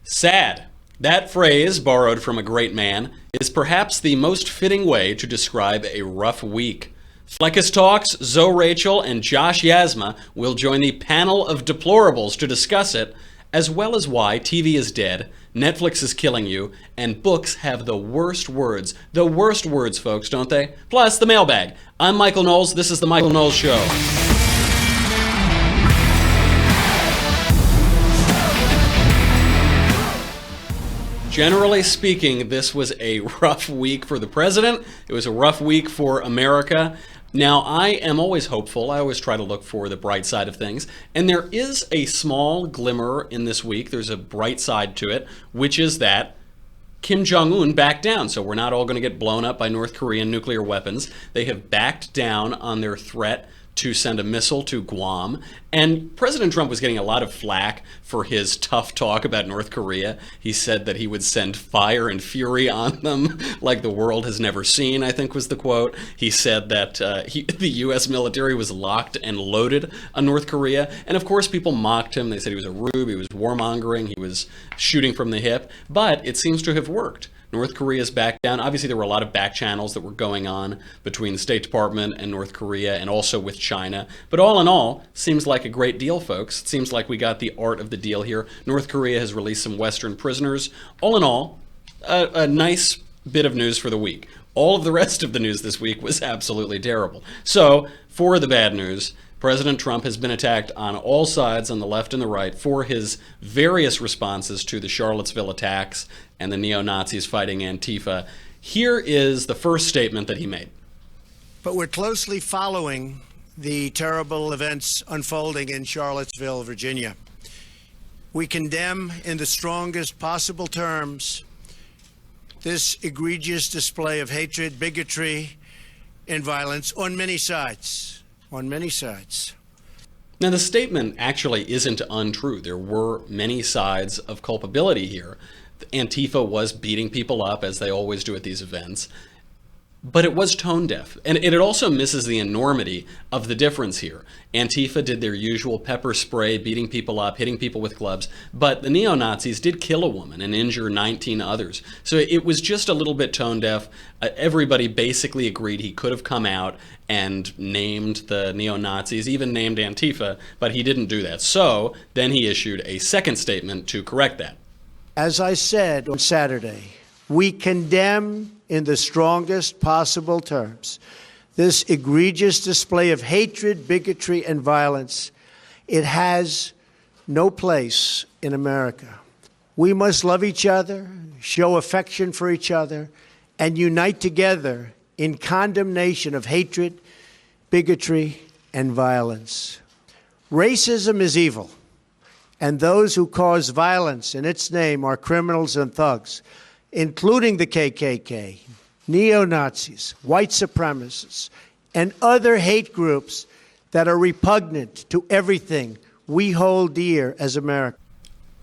Sad. That phrase, borrowed from a great man, is perhaps the most fitting way to describe a rough week. Fleccas Talks, Zoe Rachel, and Josh Yasmeh will join the Panel of Deplorables to discuss it, as well as why TV is dead, Netflix is killing you, and books have the worst words. The worst words, folks, don't they? Plus, the mailbag. I'm Michael Knowles. This is The Michael Knowles Show. Generally speaking, this was a rough week for the president. It was a rough week for America. Now, I am always hopeful. I always try to look for the bright side of things. And there is a small glimmer in this week. There's a bright side to it, which is that Kim Jong-un backed down. So we're not all going to get blown up by North Korean nuclear weapons. They have backed down on their threat to send a missile to Guam. And President Trump was getting a lot of flack for his tough talk about North Korea. He said that he would send fire and fury on them like the world has never seen, I think was the quote. He said that the U.S. military was locked and loaded on North Korea. And of course, people mocked him. They said he was a rube, he was warmongering, he was shooting from the hip. But it seems to have worked. North Korea's back down. Obviously, there were a lot of back channels that were going on between the State Department and North Korea and also with China. But all in all, seems like a great deal, folks. It seems like we got the art of the deal here. North Korea has released some Western prisoners. All in all, a nice bit of news for the week. All of the rest of the news this week was absolutely terrible. So, for the bad news, President Trump has been attacked on all sides, on the left and the right, for his various responses to the Charlottesville attacks and the neo-Nazis fighting Antifa. Here is the first statement that he made. But we're closely following the terrible events unfolding in Charlottesville, Virginia. We condemn in the strongest possible terms this egregious display of hatred, bigotry, and violence on many sides. On many sides. Now, the statement actually isn't untrue. There were many sides of culpability here. Antifa was beating people up, as they always do at these events. But it was tone deaf. And it also misses the enormity of the difference here. Antifa did their usual pepper spray, beating people up, hitting people with clubs. But the neo-Nazis did kill a woman and injure 19 others. So it was just a little bit tone deaf. Everybody basically agreed he could have come out and named the neo-Nazis, even named Antifa, but he didn't do that. So then he issued a second statement to correct that. As I said on Saturday, we condemn in the strongest possible terms this egregious display of hatred, bigotry, and violence. It has no place in America. We must love each other, show affection for each other, and unite together in condemnation of hatred, bigotry, and violence. Racism is evil, and those who cause violence in its name are criminals and thugs, including the KKK, neo-Nazis, white supremacists, and other hate groups that are repugnant to everything we hold dear as Americans.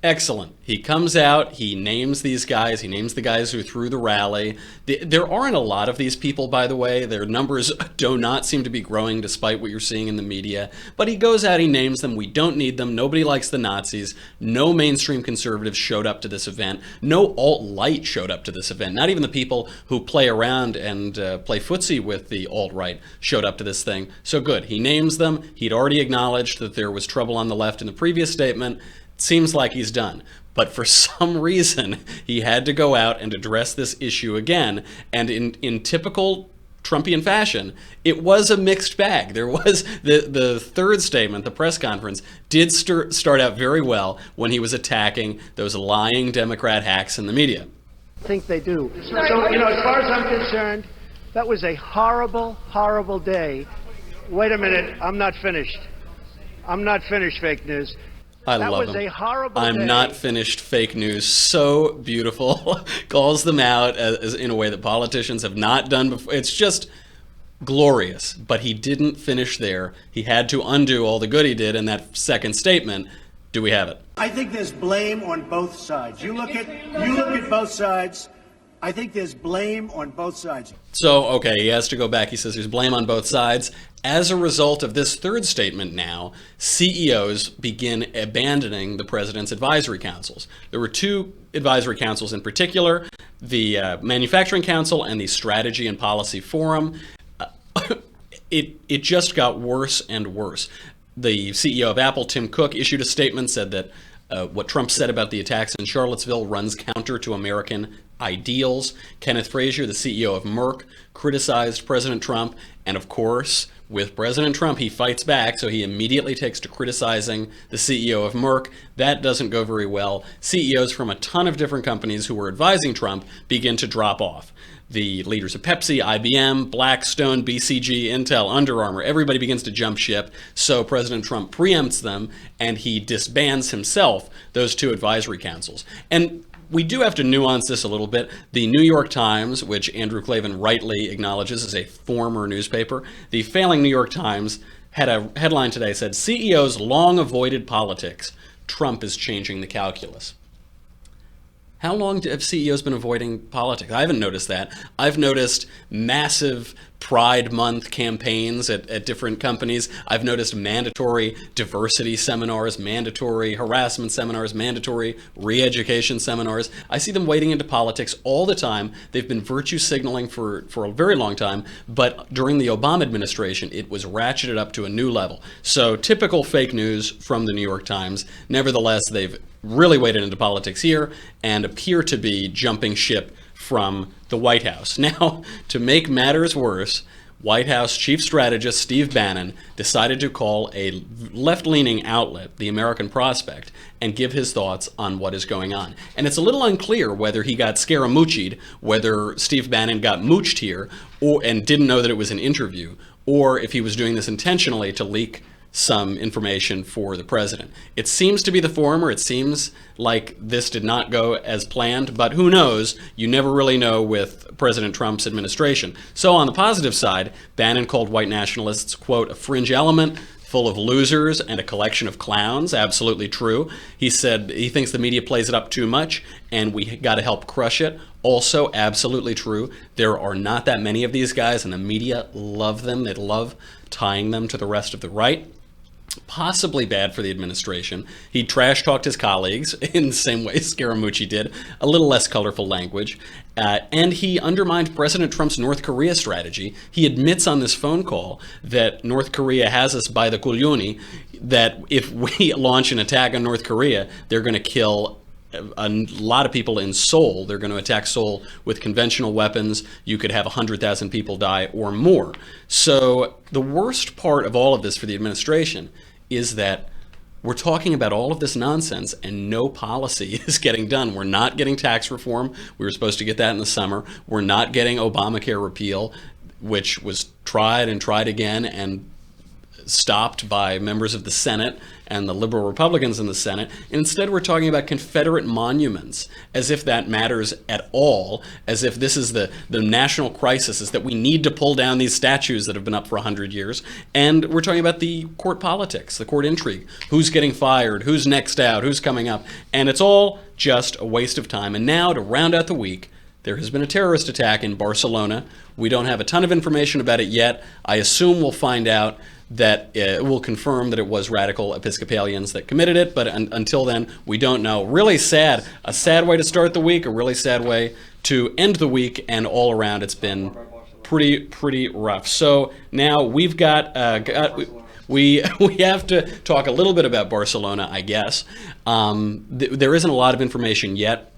Excellent. He comes out, he names these guys, he names the guys who threw the rally. There aren't a lot of these people, by the way. Their numbers do not seem to be growing despite what you're seeing in the media. But he goes out, he names them. We don't need them. Nobody likes the Nazis. No mainstream conservatives showed up to this event. No alt-right showed up to this event. Not even the people who play around and play footsie with the alt-right showed up to this thing. So good. He names them. He'd already acknowledged that there was trouble on the left in the previous statement. Seems like he's done. But for some reason, he had to go out and address this issue again. And in typical Trumpian fashion, it was a mixed bag. There was the third statement, the press conference, did start out very well when he was attacking those lying Democrat hacks in the media. I think they do. So, as far as I'm concerned, that was a horrible, horrible day. Wait a minute. I'm not finished. Fake news. I love him. I'm not finished fake news. So beautiful. Calls them out as in a way that politicians have not done before. It's just glorious. But he didn't finish there. He had to undo all the good he did in that second statement. Do we have it? I think there's blame on both sides. You look at both sides. I think there's blame on both sides. So, okay, he has to go back. He says there's blame on both sides. As a result of this third statement now, CEOs begin abandoning the president's advisory councils. There were two advisory councils in particular, the Manufacturing Council and the Strategy and Policy Forum. It just got worse and worse. The CEO of Apple, Tim Cook, issued a statement, said that what Trump said about the attacks in Charlottesville runs counter to American ideals. Kenneth Frazier, the CEO of Merck, criticized President Trump. And of course, with President Trump, he fights back, so he immediately takes to criticizing the CEO of Merck. That doesn't go very well. CEOs from a ton of different companies who were advising Trump begin to drop off. The leaders of Pepsi, IBM, Blackstone, BCG, Intel, Under Armour, everybody begins to jump ship. So President Trump preempts them and he disbands himself those two advisory councils. And we do have to nuance this a little bit. The New York Times, which Andrew Klavan rightly acknowledges is a former newspaper, the failing New York Times had a headline today that said, CEOs long avoided politics. Trump is changing the calculus. How long have CEOs been avoiding politics? I haven't noticed that. I've noticed massive Pride Month campaigns at different companies. I've noticed mandatory diversity seminars, mandatory harassment seminars, mandatory re-education seminars. I see them wading into politics all the time. They've been virtue signaling for a very long time, but during the Obama administration, it was ratcheted up to a new level. So typical fake news from the New York Times. Nevertheless, they've really waded into politics here and appear to be jumping ship from the White House. Now, to make matters worse, White House Chief Strategist Steve Bannon decided to call a left-leaning outlet, the American Prospect, and give his thoughts on what is going on. And it's a little unclear whether he got scaramuccied, whether Steve Bannon got mooched here and didn't know that it was an interview, or if he was doing this intentionally to leak some information for the president. It seems to be the former. It seems like this did not go as planned, but who knows? You never really know with President Trump's administration. So on the positive side, Bannon called white nationalists, quote, a fringe element full of losers and a collection of clowns. Absolutely true. He said he thinks the media plays it up too much and we got to help crush it. Also, absolutely true. There are not that many of these guys and the media love them. They love tying them to the rest of the right. Possibly bad for the administration. He trash-talked his colleagues in the same way Scaramucci did, a little less colorful language, and he undermined President Trump's North Korea strategy. He admits on this phone call that North Korea has us by the kulyuni, that if we launch an attack on North Korea, they're going to kill a lot of people in Seoul. They're going to attack Seoul with conventional weapons. You could have 100,000 people die or more. So the worst part of all of this for the administration is that we're talking about all of this nonsense and no policy is getting done. We're not getting tax reform. We were supposed to get that in the summer. We're not getting Obamacare repeal, which was tried and tried again and stopped by members of the Senate and the liberal Republicans in the Senate. And instead, we're talking about Confederate monuments, as if that matters at all, as if this is the national crisis, is that we need to pull down these statues that have been up for 100 years. And we're talking about the court politics, the court intrigue, who's getting fired, who's next out, who's coming up. And it's all just a waste of time. And now, to round out the week, there has been a terrorist attack in Barcelona. We don't have a ton of information about it yet. I assume we'll find out that it will confirm that it was radical Episcopalians that committed it, but until then, we don't know. Really sad. A sad way to start the week, a really sad way to end the week, and all around it's been pretty rough. So now we've got we have to talk a little bit about Barcelona, I guess. There isn't a lot of information yet.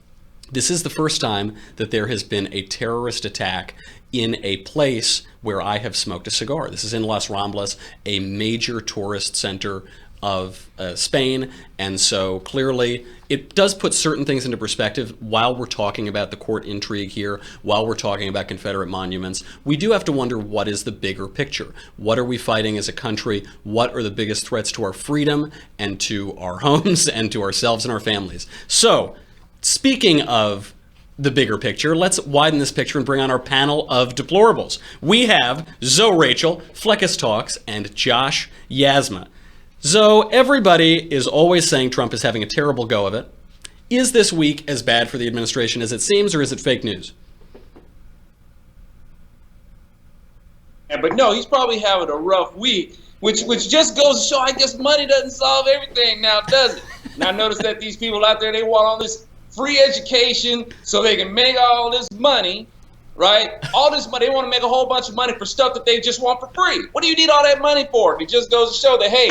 This is the first time that there has been a terrorist attack in a place where I have smoked a cigar. This is in Las Ramblas, a major tourist center of Spain. And so clearly it does put certain things into perspective while we're talking about the court intrigue here, while we're talking about Confederate monuments. We do have to wonder, what is the bigger picture? What are we fighting as a country? What are the biggest threats to our freedom and to our homes and to ourselves and our families? So, speaking of the bigger picture, let's widen this picture and bring on our panel of deplorables. We have Zoe Rachel, Fleccas Talks, and Josh Yasmeh. Zoe, everybody is always saying Trump is having a terrible go of it. Is this week as bad for the administration as it seems, or is it fake news? But no, he's probably having a rough week, which just goes to show, I guess money doesn't solve everything now, does it? And I noticed that these people out there, they want all this free education so they can make all this money, right? All this money, they want to make a whole bunch of money for stuff that they just want for free. What do you need all that money for? It just goes to show that, hey,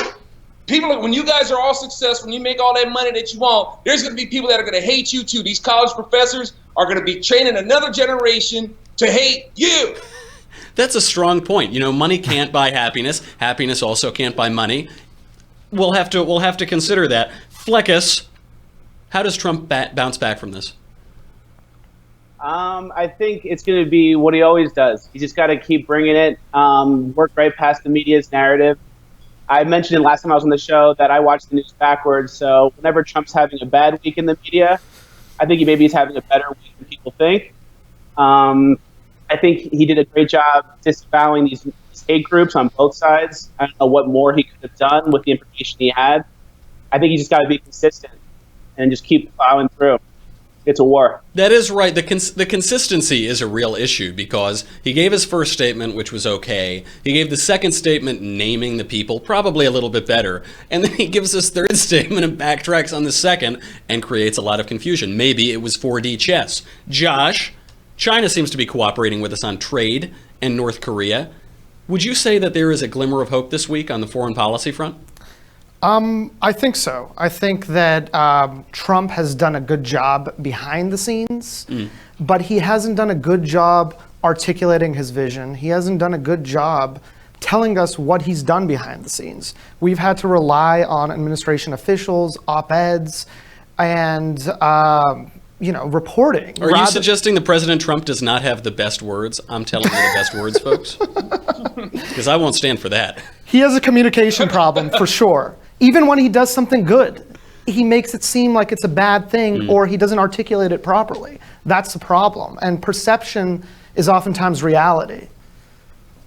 people, when you guys are all successful, when you make all that money that you want, there's going to be people that are going to hate you too. These college professors are going to be training another generation to hate you. That's a strong point. You know, money can't buy happiness. Happiness also can't buy money. We'll have to consider that. Fleccas, how does Trump bounce back from this? I think it's going to be what he always does. He's just got to keep bringing it, work right past the media's narrative. I mentioned it last time I was on the show that I watch the news backwards. So whenever Trump's having a bad week in the media, I think he maybe is having a better week than people think. I think he did a great job disavowing these hate groups on both sides. I don't know what more he could have done with the information he had. I think he just got to be consistent and just keep plowing through. It's a war. That is right. The consistency is a real issue because he gave his first statement, which was okay. He gave the second statement naming the people, probably a little bit better. And then he gives his third statement and backtracks on the second and creates a lot of confusion. Maybe it was 4D chess. Josh, China seems to be cooperating with us on trade and North Korea. Would you say that there is a glimmer of hope this week on the foreign policy front? I think so. I think that Trump has done a good job behind the scenes, but he hasn't done a good job articulating his vision. He hasn't done a good job telling us what he's done behind the scenes. We've had to rely on administration officials, op-eds, and reporting. Are you suggesting that President Trump does not have the best words? I'm telling you the best words, folks. Because I won't stand for that. He has a communication problem, for sure. Even when he does something good, he makes it seem like it's a bad thing or he doesn't articulate it properly. That's the problem. And perception is oftentimes reality.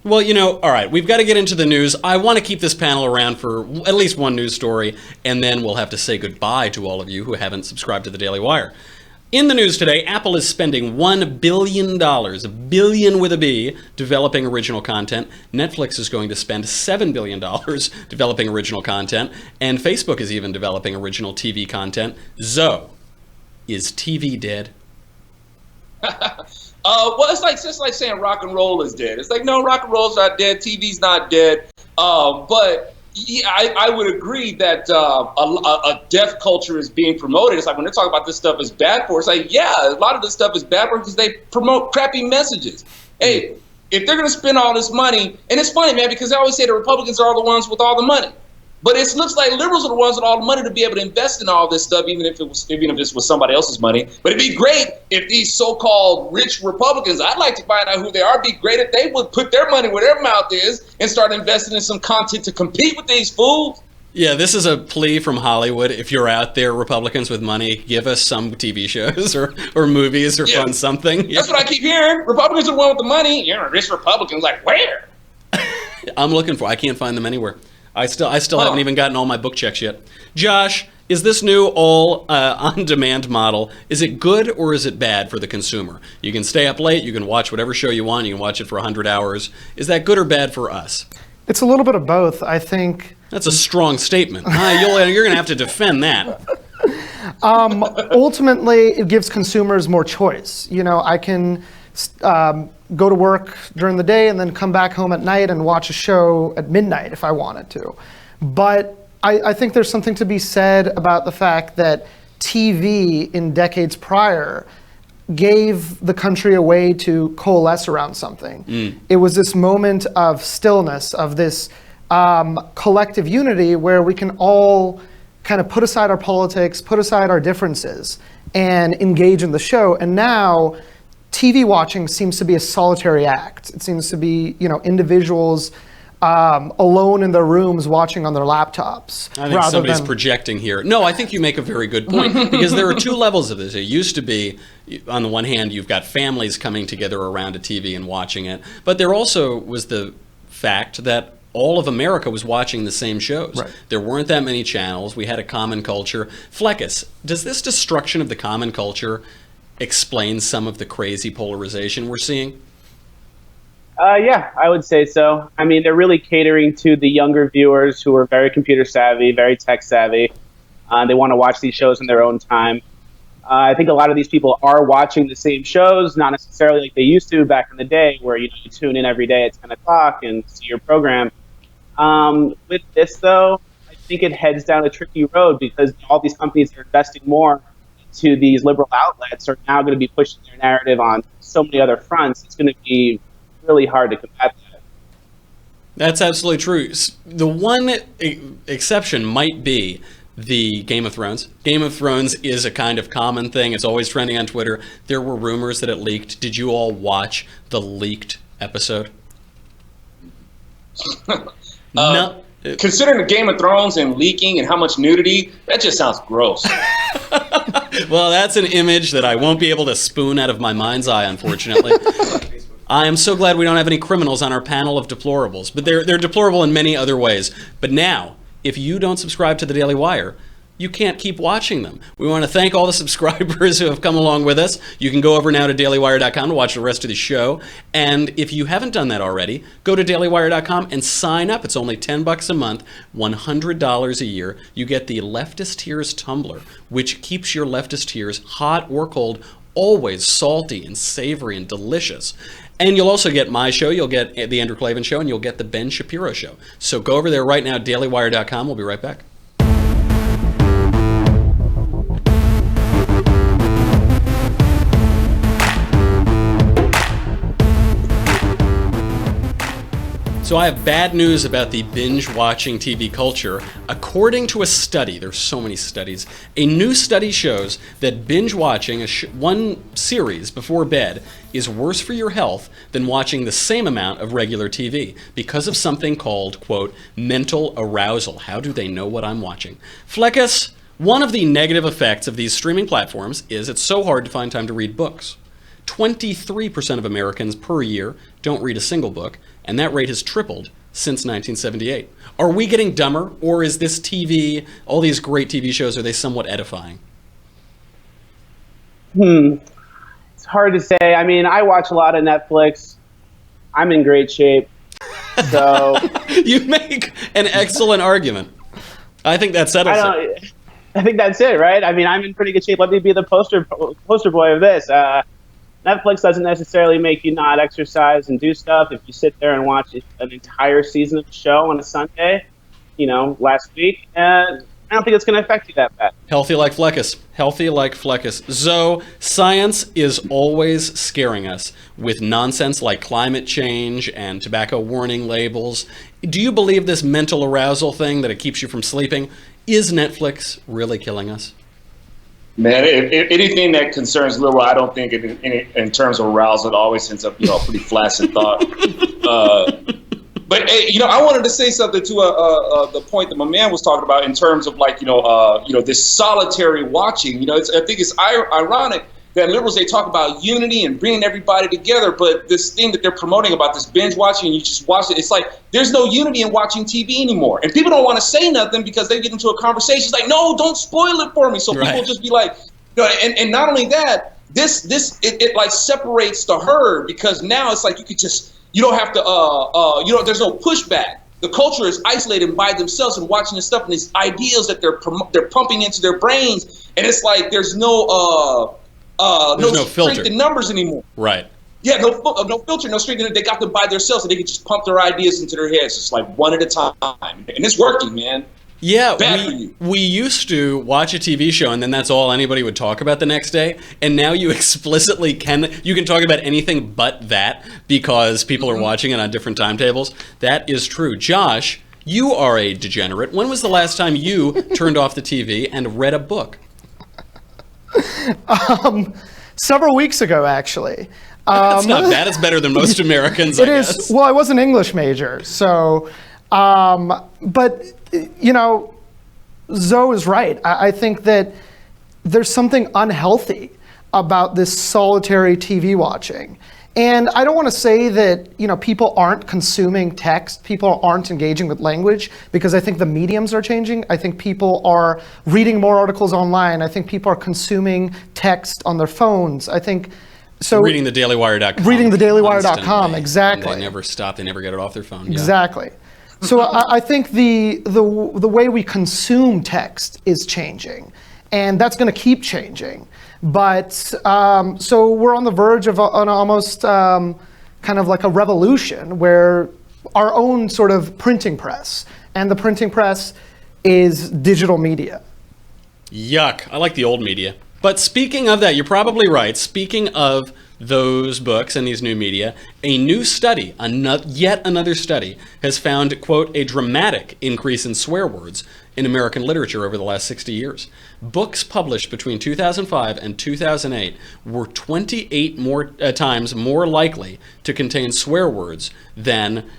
Well, all right, we've got to get into the news. I want to keep this panel around for at least one news story, and then we'll have to say goodbye to all of you who haven't subscribed to the Daily Wire. In the news today, Apple is spending $1 billion, a billion with a B, developing original content. Netflix is going to spend $7 billion developing original content. And Facebook is even developing original TV content. Zoe, is TV dead? Well, it's just like saying rock and roll is dead. It's like, no, rock and roll's not dead. TV's not dead. But yeah, I would agree that a death culture is being promoted. It's like when they're talking about this stuff is bad for us, like, yeah, a lot of this stuff is bad for us because they promote crappy messages. Hey, if they're going to spend all this money, and it's funny, man, because they always say the Republicans are the ones with all the money. But it looks like liberals are the ones with all the money to be able to invest in all this stuff, even if this was somebody else's money. But it'd be great if these so-called rich Republicans, I'd like to find out who they are, it'd be great if they would put their money where their mouth is and start investing in some content to compete with these fools. Yeah, this is a plea from Hollywood. If you're out there, Republicans with money, give us some TV shows or movies or fund something. That's what I keep hearing. Republicans are the one with the money. Rich Republicans, like, where? I'm looking for, I can't find them anywhere. I still haven't even gotten all my book checks yet. Josh, is this new all on-demand model, is it good or is it bad for the consumer? You can stay up late, you can watch whatever show you want, you can watch it for 100 hours. Is that good or bad for us? It's a little bit of both, I think. That's a strong statement. You're going to have to defend that. Ultimately, it gives consumers more choice. I can go to work during the day and then come back home at night and watch a show at midnight if I wanted to. But I think there's something to be said about the fact that TV in decades prior gave the country a way to coalesce around something. It was this moment of stillness, of this collective unity where we can all kind of put aside our politics, put aside our differences, and engage in the show. And now TV watching seems to be a solitary act. It seems to be, individuals alone in their rooms watching on their laptops. I think somebody's projecting here. No, I think you make a very good point because there are two levels of this. It used to be, on the one hand, you've got families coming together around a TV and watching it, but there also was the fact that all of America was watching the same shows. Right. There weren't that many channels. We had a common culture. Fleccas, does this destruction of the common culture explain some of the crazy polarization we're seeing? Yeah, I would say so. I mean, they're really catering to the younger viewers who are very computer savvy, very tech savvy. They want to watch these shows in their own time. I think a lot of these people are watching the same shows, not necessarily like they used to back in the day, where you tune in every day at 10 o'clock and see your program. With this, though, I think it heads down a tricky road because all these companies are investing more into these liberal outlets are now going to be pushing their narrative on so many other fronts. It's going to be really hard to combat that. That's absolutely true. The one exception might be the Game of Thrones. Game of Thrones is a kind of common thing. It's always trending on Twitter. There were rumors that it leaked. Did you all watch the leaked episode? No. Considering the Game of Thrones and leaking and how much nudity, that just sounds gross. Well, that's an image that I won't be able to spoon out of my mind's eye, unfortunately. I am so glad we don't have any criminals on our panel of deplorables, but they're deplorable in many other ways. But now, if you don't subscribe to the Daily Wire, you can't keep watching them. We want to thank all the subscribers who have come along with us. You can go over now to dailywire.com to watch the rest of the show. And if you haven't done that already, go to dailywire.com and sign up. It's only $10 a month, $100 a year. You get the Leftist Tears tumbler, which keeps your leftist tears hot or cold, always salty and savory and delicious. And you'll also get my show, you'll get the Andrew Klavan Show, and you'll get the Ben Shapiro Show. So go over there right now, dailywire.com. We'll be right back. So I have bad news about the binge-watching TV culture. According to a study, there's so many studies, a new study shows that binge-watching one series before bed is worse for your health than watching the same amount of regular TV because of something called, quote, mental arousal. How do they know what I'm watching? Fleccas, one of the negative effects of these streaming platforms is it's so hard to find time to read books. 23% of Americans per year don't read a single book, and that rate has tripled since 1978. Are we getting dumber, or is this TV, all these great TV shows, are they somewhat edifying? It's hard to say. I mean, I watch a lot of Netflix. I'm in great shape. So You make an excellent argument. I think that settles it. I think that's it, right? I mean, I'm in pretty good shape. Let me be the poster boy of this. Netflix doesn't necessarily make you not exercise and do stuff. If you sit there and watch an entire season of the show on a Sunday, last week, I don't think it's going to affect you that bad. Healthy like Fleccas. Healthy like Fleccas. Zoe, science is always scaring us with nonsense like climate change and tobacco warning labels. Do you believe this mental arousal thing that it keeps you from sleeping? Is Netflix really killing us? Man, if anything that concerns liberal, I don't think in terms of arousal, it always ends up, a pretty flaccid thought. But I wanted to say something to the point that my man was talking about in terms of this solitary watching. I think it's ironic that liberals, they talk about unity and bringing everybody together, but this thing that they're promoting about this binge watching and you just watch it, it's like there's no unity in watching TV anymore. And people don't want to say nothing because they get into a conversation. It's like, no, don't spoil it for me. So people just be like, and not only that, it like separates the herd because now it's like you don't have to, there's no pushback. The culture is isolated by themselves and watching this stuff and these ideas that they're pumping into their brains. And it's like there's no filter. Strength in numbers anymore. Right. Yeah, no filter, no strength in it. They got them by themselves, and they can just pump their ideas into their heads, just like one at a time. And it's working, man. Yeah, Bad for you. We used to watch a TV show, and then that's all anybody would talk about the next day. And now you explicitly can talk about anything but that because people are watching it on different timetables. That is true. Josh, you are a degenerate. When was the last time you turned off the TV and read a book? Several weeks ago, actually. That's not bad. It's better than most Americans, I guess. Well, I was an English major, so, but, Zoe is right. I think that there's something unhealthy about this solitary TV watching. And I don't want to say that, people aren't consuming text, people aren't engaging with language, because I think the mediums are changing. I think people are reading more articles online. I think people are consuming text on their phones. I think So reading the dailywire.com. Reading the dailywire.com, constantly. exactly. And they never stop. They never get it off their phone. Exactly. So I think the way we consume text is changing, and that's going to keep changing. But so we're on the verge of an almost kind of like a revolution where our own sort of printing press, and the printing press is digital media. Yuck. I like the old media. But speaking of that, you're probably right. Speaking of those books and these new media, a new study, yet another study, has found, quote, a dramatic increase in swear words in American literature over the last 60 years. Books published between 2005 and 2008 were 28 times more likely to contain swear words than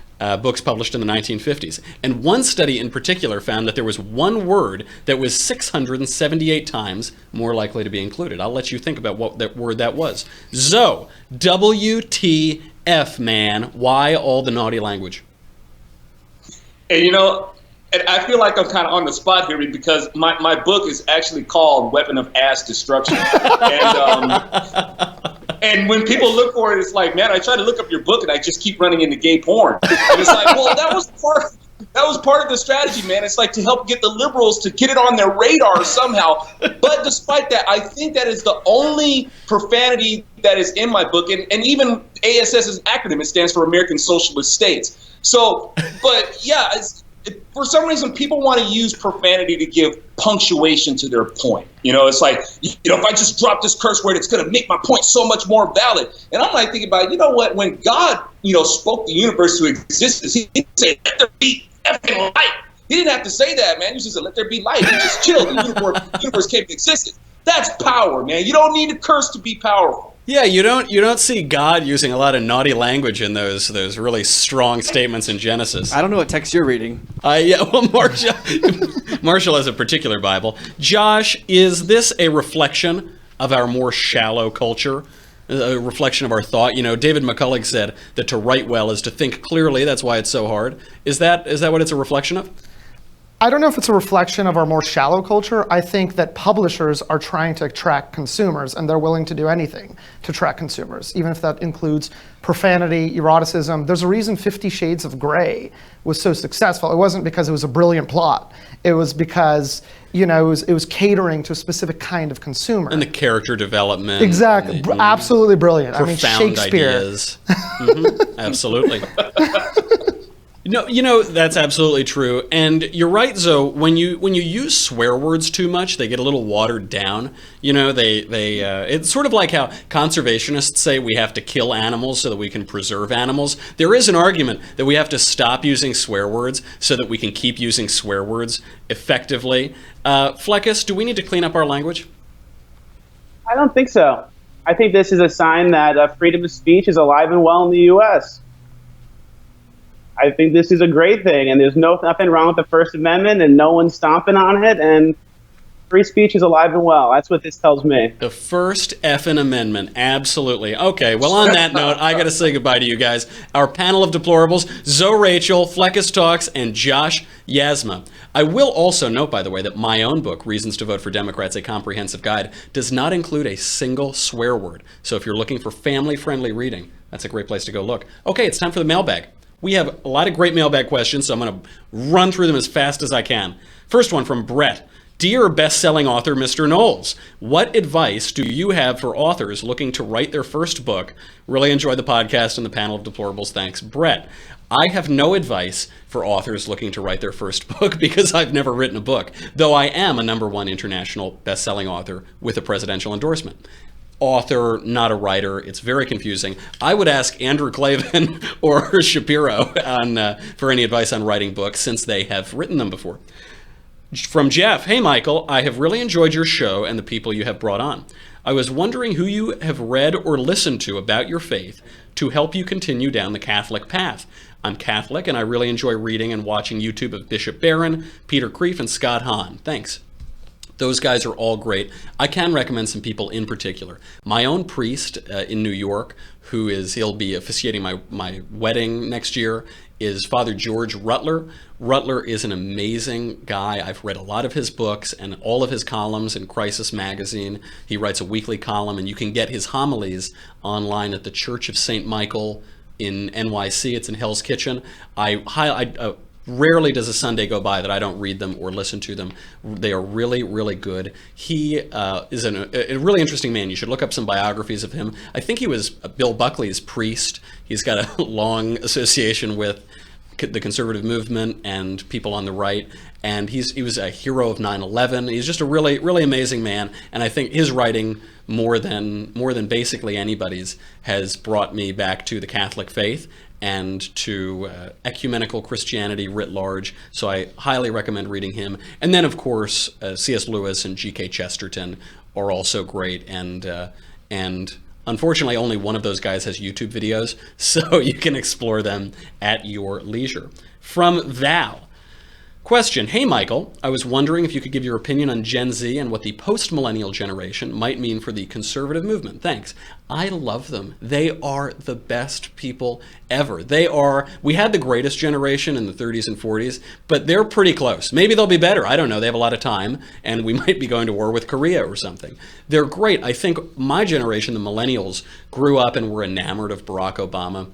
books published in the 1950s. And one study in particular found that there was one word that was 678 times more likely to be included. I'll let you think about what that word that was. Zoe, WTF, man. Why all the naughty language? And and I feel like I'm kind of on the spot here because my book is actually called Weapon of Ass Destruction. And when people look for it, it's like, man, I try to look up your book and I just keep running into gay porn. And it's like, well, that was part of the strategy, man. It's like to help get the liberals to get it on their radar somehow. But despite that, I think that is the only profanity that is in my book. And even ASS's acronym, it stands for American Socialist States. So, but yeah, for some reason, people want to use profanity to give punctuation to their point. It's like, if I just drop this curse word, it's going to make my point so much more valid. And I'm like thinking about, what, when God, spoke the universe to existence, he didn't say, let there be effing light. He didn't have to say that, man. He just said, let there be light. He just chilled. The universe came to existence. That's power, man. You don't need a curse to be powerful. Yeah, you don't see God using a lot of naughty language in those really strong statements in Genesis. I don't know what text you're reading. Yeah, well, Marshall has a particular Bible. Josh, is this a reflection of our more shallow culture? A reflection of our thought? David McCullough said that to write well is to think clearly. That's why it's so hard. Is that what it's a reflection of? I don't know if it's a reflection of our more shallow culture. I think that publishers are trying to attract consumers, and they're willing to do anything to attract consumers, even if that includes profanity, eroticism. There's a reason 50 Shades of Grey was so successful. It wasn't because it was a brilliant plot. It was because it was catering to a specific kind of consumer. And the character development. Exactly. Absolutely brilliant. Profound Shakespeare. Ideas. Absolutely. That's absolutely true. And you're right, Zoe, when you use swear words too much, they get a little watered down. It's sort of like how conservationists say we have to kill animals so that we can preserve animals. There is an argument that we have to stop using swear words so that we can keep using swear words effectively. Fleccas, do we need to clean up our language? I don't think so. I think this is a sign that freedom of speech is alive and well in the U.S. I think this is a great thing, and there's nothing wrong with the First Amendment, and no one's stomping on it, and free speech is alive and well. That's what this tells me. The First effing Amendment, absolutely. Okay, well, on that note, I got to say goodbye to you guys. Our panel of deplorables, Zoe Rachel, Fleccas Talks, and Josh Yasmeh. I will also note, by the way, that my own book, Reasons to Vote for Democrats, A Comprehensive Guide, does not include a single swear word. So if you're looking for family-friendly reading, that's a great place to go look. Okay, it's time for the mailbag. We have a lot of great mailbag questions, so I'm going to run through them as fast as I can. First one from Brett. Dear best-selling author Mr. Knowles, what advice do you have for authors looking to write their first book? Really enjoyed the podcast and the panel of deplorables. Thanks, Brett. I have no advice for authors looking to write their first book because I've never written a book, though I am a #1 international best-selling author with a presidential endorsement. Author, not a writer. It's very confusing. I would ask Andrew Klavan or Shapiro for any advice on writing books since they have written them before. From Jeff, hey Michael, I have really enjoyed your show and the people you have brought on. I was wondering who you have read or listened to about your faith to help you continue down the Catholic path. I'm Catholic and I really enjoy reading and watching YouTube of Bishop Barron, Peter Kreeft, and Scott Hahn. Thanks. Those guys are all great. I can recommend some people in particular. My own priest in New York, he'll be officiating my wedding next year, is Father George Rutler. Rutler is an amazing guy. I've read a lot of his books and all of his columns in Crisis Magazine. He writes a weekly column, and you can get his homilies online at the Church of St. Michael in NYC. It's in Hell's Kitchen. Rarely does a Sunday go by that I don't read them or listen to them. They are really, really good. He is a really interesting man. You should look up some biographies of him. I think he was Bill Buckley's priest. He's got a long association with the conservative movement and people on the right. And he was a hero of 9/11. He's just a really, really amazing man. And I think his writing, more than basically anybody's, has brought me back to the Catholic faith and to ecumenical Christianity writ large. So I highly recommend reading him. And then, of course, C.S. Lewis and G.K. Chesterton are also great. And unfortunately, only one of those guys has YouTube videos, so you can explore them at your leisure. From Val. Question, hey Michael, I was wondering if you could give your opinion on Gen Z and what the post-millennial generation might mean for the conservative movement. Thanks. I love them. They are the best people ever. We had the greatest generation in the 30s and 40s, but they're pretty close. Maybe they'll be better. I don't know. They have a lot of time, and we might be going to war with Korea or something. They're great. I think my generation, the millennials, grew up and were enamored of Barack Obama.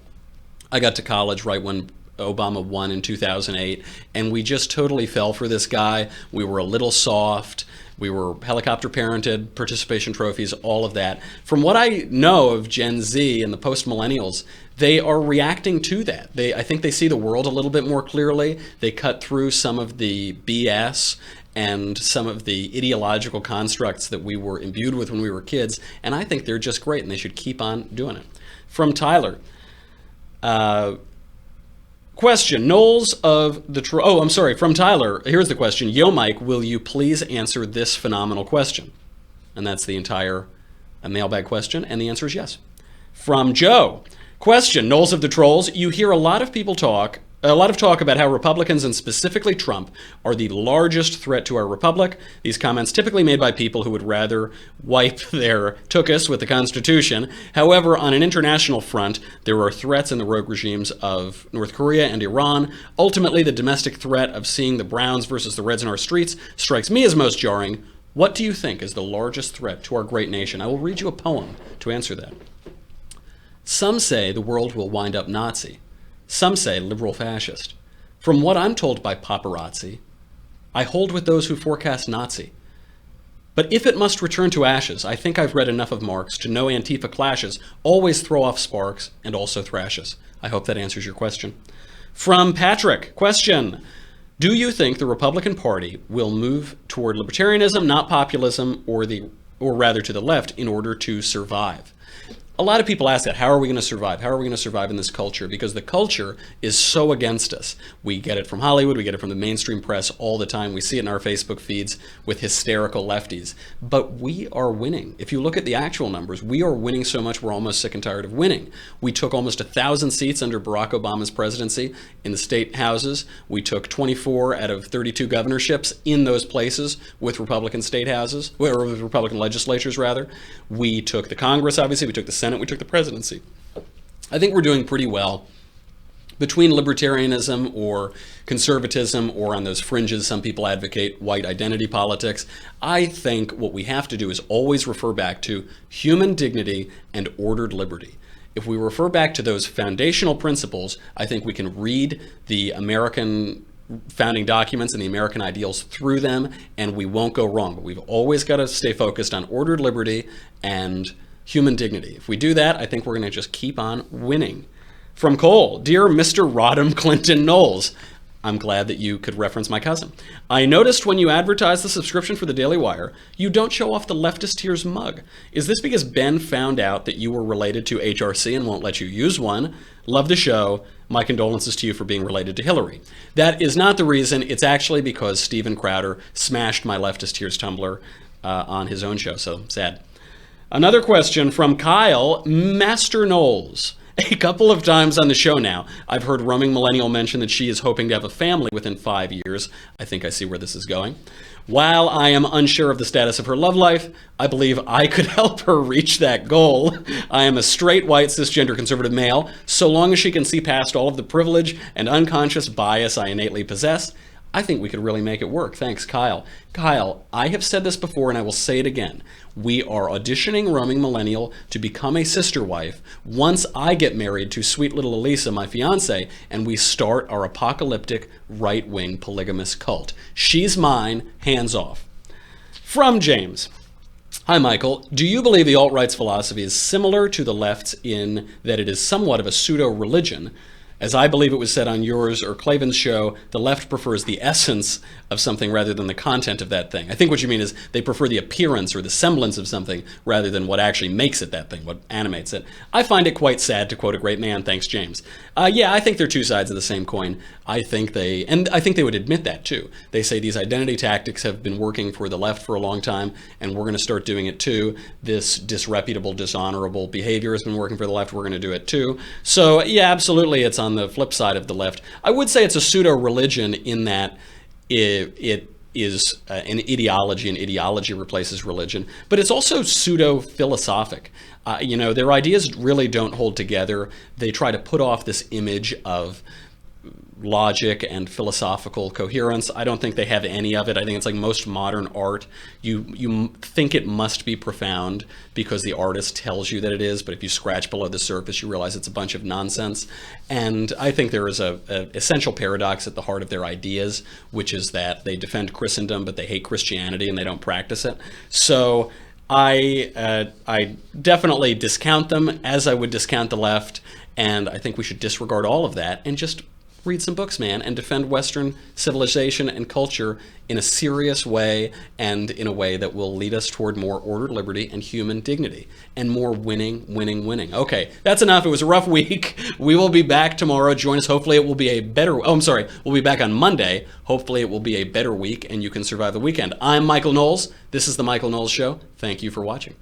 I got to college right when Obama won in 2008, and we just totally fell for this guy. We were a little soft. We were helicopter parented, participation trophies, all of that. From what I know of Gen Z and the post-millennials, they are reacting to that. I think they see the world a little bit more clearly. They cut through some of the BS and some of the ideological constructs that we were imbued with when we were kids, and I think they're just great, and they should keep on doing it. From Tyler. Question, Knowles of the... from Tyler. Here's the question. Yo, Mike, will you please answer this phenomenal question? And that's the entire mailbag question, and the answer is yes. From Joe. Question, Knowles of the Trolls. You hear a lot of talk about how Republicans, and specifically Trump, are the largest threat to our republic. These comments typically made by people who would rather wipe their tuchus with the Constitution. However, on an international front, there are threats in the rogue regimes of North Korea and Iran. Ultimately, the domestic threat of seeing the Browns versus the Reds in our streets strikes me as most jarring. What do you think is the largest threat to our great nation? I will read you a poem to answer that. Some say the world will wind up Nazi. Some say liberal fascist. From what I'm told by paparazzi, I hold with those who forecast Nazi. But if it must return to ashes, I think I've read enough of Marx to know Antifa clashes always throw off sparks and also thrashes. I hope that answers your question. From Patrick, question. Do you think the Republican Party will move toward libertarianism, not populism, or rather to the left, in order to survive? A lot of people ask that. How are we going to survive? How are we going to survive in this culture? Because the culture is so against us. We get it from Hollywood. We get it from the mainstream press all the time. We see it in our Facebook feeds with hysterical lefties. But we are winning. If you look at the actual numbers, we are winning so much we're almost sick and tired of winning. We took almost 1,000 seats under Barack Obama's presidency in the state houses. We took 24 out of 32 governorships in those places with Republican state houses, or with Republican legislatures, rather. We took the Congress, obviously. We took the Senate. We took the presidency. I think we're doing pretty well between libertarianism or conservatism, or on those fringes some people advocate white identity politics. I think what we have to do is always refer back to human dignity and ordered liberty. If we refer back to those foundational principles, I think we can read the American founding documents and the American ideals through them, and we won't go wrong. But we've always got to stay focused on ordered liberty and human dignity. If we do that, I think we're going to just keep on winning. From Cole, dear Mr. Rodham Clinton Knowles, I'm glad that you could reference my cousin. I noticed when you advertised the subscription for the Daily Wire, you don't show off the Leftist Tears mug. Is this because Ben found out that you were related to HRC and won't let you use one? Love the show. My condolences to you for being related to Hillary. That is not the reason. It's actually because Steven Crowder smashed my Leftist Tears tumbler on his own show, so sad. Another question from Kyle, Master Knowles. A couple of times on the show now, I've heard Roaming Millennial mention that she is hoping to have a family within 5 years. I think I see where this is going. While I am unsure of the status of her love life, I believe I could help her reach that goal. I am a straight, white, cisgender conservative male. So long as she can see past all of the privilege and unconscious bias I innately possess, I think we could really make it work. Thanks, Kyle. Kyle, I have said this before and I will say it again. We are auditioning Roaming Millennial to become a sister wife once I get married to sweet little Elisa, my fiance, and we start our apocalyptic right-wing polygamous cult. She's mine, hands off. From James. Hi, Michael. Do you believe the alt-right's philosophy is similar to the left's in that it is somewhat of a pseudo-religion? As I believe it was said on yours or Klavan's show, the left prefers the essence of something rather than the content of that thing. I think what you mean is they prefer the appearance or the semblance of something rather than what actually makes it that thing, what animates it. I find it quite sad, to quote a great man. Thanks, James. Yeah, I think they're two sides of the same coin. I think they would admit that too. They say these identity tactics have been working for the left for a long time, and we're going to start doing it too. This disreputable, dishonorable behavior has been working for the left. We're going to do it too. So yeah, absolutely, it's on the flip side of the left. I would say it's a pseudo-religion in that it is an ideology, and ideology replaces religion. But it's also pseudo-philosophic. Their ideas really don't hold together. They try to put off this image of logic and philosophical coherence. I don't think they have any of it. I think it's like most modern art. You think it must be profound because the artist tells you that it is, but if you scratch below the surface, you realize it's a bunch of nonsense. And I think there is a essential paradox at the heart of their ideas, which is that they defend Christendom, but they hate Christianity and they don't practice it. So I definitely discount them as I would discount the left, and I think we should disregard all of that and just read some books, man, and defend Western civilization and culture in a serious way and in a way that will lead us toward more ordered liberty and human dignity and more winning. Okay, that's enough. It was a rough week. We will be back tomorrow. Join us. Hopefully it will be a better... We'll be back on Monday. Hopefully it will be a better week and you can survive the weekend. I'm Michael Knowles. This is The Michael Knowles Show. Thank you for watching.